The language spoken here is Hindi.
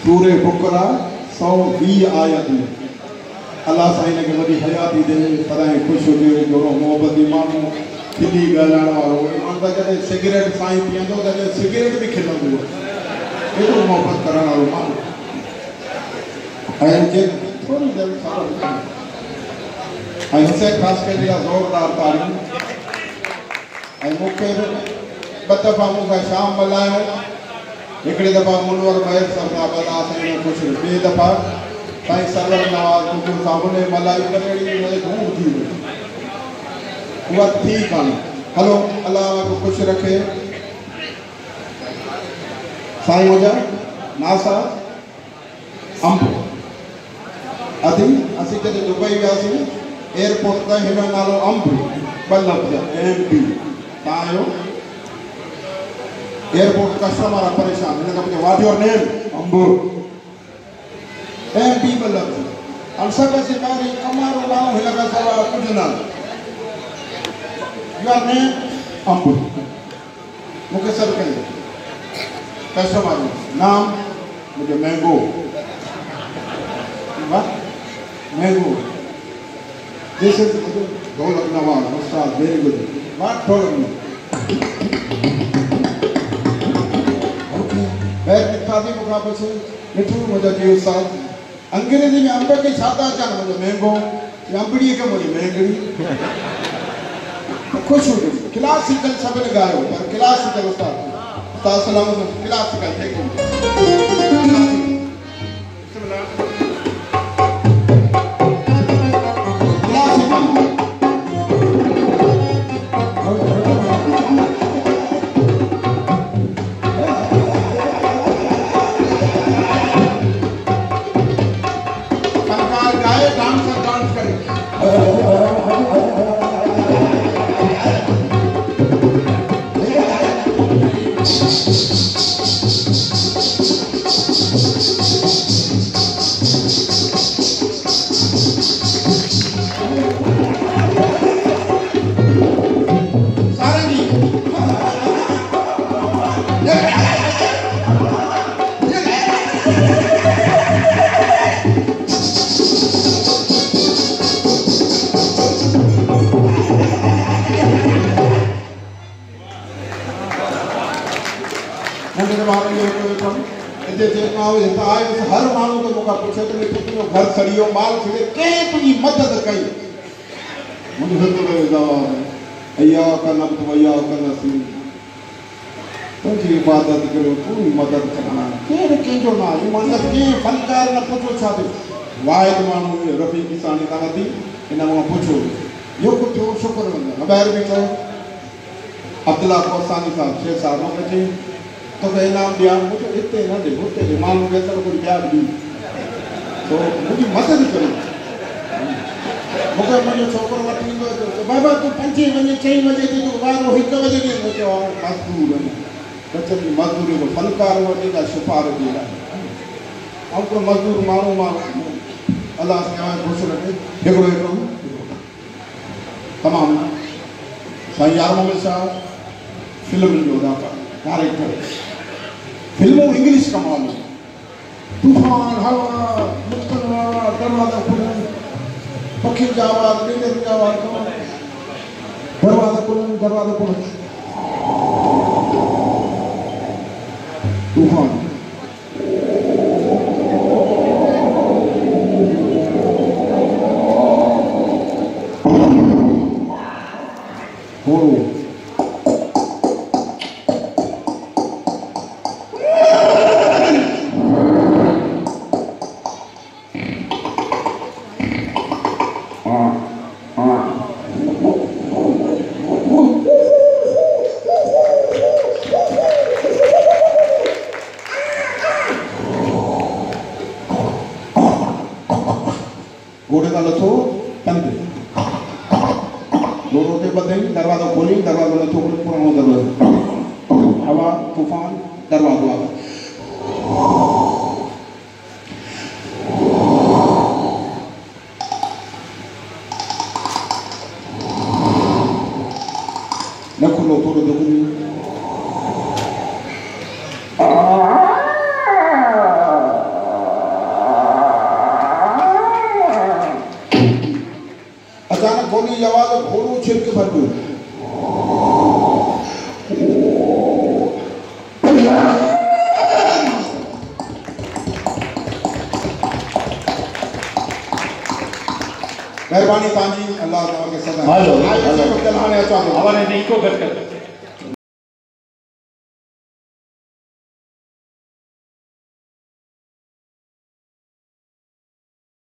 सूरे बुकरा 120 आयत में अल्लाह साईं के वही हयाती दे सदा खुश हो जोड़ो मोहब्बती मानू खिली गालाण वालो ईमान दा जदे सिगरेट साईं पियंदो तदे सिगरेट भी खिलंदो एतो मोहब्बत करण वालो मानू ऐं जे थोड़ी देर सां ऐं हिसे ख़ासि करे ज़ोरदार तारीफ़ ऐं मूंखे ॿ दफ़ा मूंखां शाम मल्हायो हिकिड़ी दफ़ा मुनवर महर साहब अदा साईं ख़ुशि ॿिए दफ़ा साईं सरवर नवाज़ कुकुर साहब ने मल्हाई त अहिड़ी घूम थी वई उहा थी कान हलो अलाह को ख़ुशि रखे साईं मुंहिंजा नासा अंब अदी असीं जॾहिं दुबई वियासीं एयरपोर्ट ते हिन नालो अंब ॿ लफ़्ज़ MP तव्हां आहियो एयरपोर्ट कस्टमर वारा परेशान हिन खां पुछो what your name Amb MP ॿ लफ़्ज़ हाणे सभु असीं ॿाहिरि कमारो लाहियूं हिन खां सवाइ कुझु न योर नेम अंब मूंखे सभु कयो कस्टमर नाम मुंहिंजो mango mango This is Dholak Nawaz, Ustad, very good. What Dholak? Okay. Where Mitho मुकाबले से मिठू मुझे जी उस्ताद अंग्रेजी में अंब के सादा चाह मुझे मैंगो अंबड़ी के मुझे मैंगड़ी खुश हो गई क्लासिकल सब ने गायो पर क्लासिकल उस्ताद सलाम क्लासिकल देखो हर मानू के मौका पूछे तो तुझो घर सड़ियो माल छिड़े के तुझी मदद कई मुझे तो जवाब अया का नब्त वया का नसीब तुझी इबादत करो तू मदद करना के जो ना ये मदद के फनकार न पूछो छाते वाहिद मानू रफी किसानी तावती इन में पूछो यो कुछ शुक्र वंदा ॿाहिरि भी तो अब्दुल्ला कोसानी साहब शेख साहब ने तो इनाम दिया मुझे इतने ना दे होते दे मालूम है तो कोई प्यार दी तो मुझे मदद करो मुझे मुझे छोकरो वठी तो बाबा तू 5 बजे 6 बजे तू बारो 1 बजे दे मुझे मजदूर है बच्चे की मजदूरी को फनकार वठी का सिफार दिया हम को मजदूर मानो अल्लाह से खुश रखे एकड़ो एकड़ो तमाम साईं यार मोहम्मद साहब फिल्म जो अदाकार डायरेक्टर फिल्मों इंग्लिश का मालूम तूफान हवा मुस्कन हवा दरवाजा खुलन पक्षी की आवाज बिल्ली की आवाज दरवाजा खुलन तूफान घोड़े का लथो तंग दोनों के बदले दरवाजा खोली दरवाजा लथो खोली पूरा दरवाजा हवा तूफान दरवाजा न खुलो थोड़ो देखो 1 शिरक भरपूर। मेहरबानी तांजी, अल्लाह तआला के सदा। हेलो हेलो, हवा ने नहीं को गट कर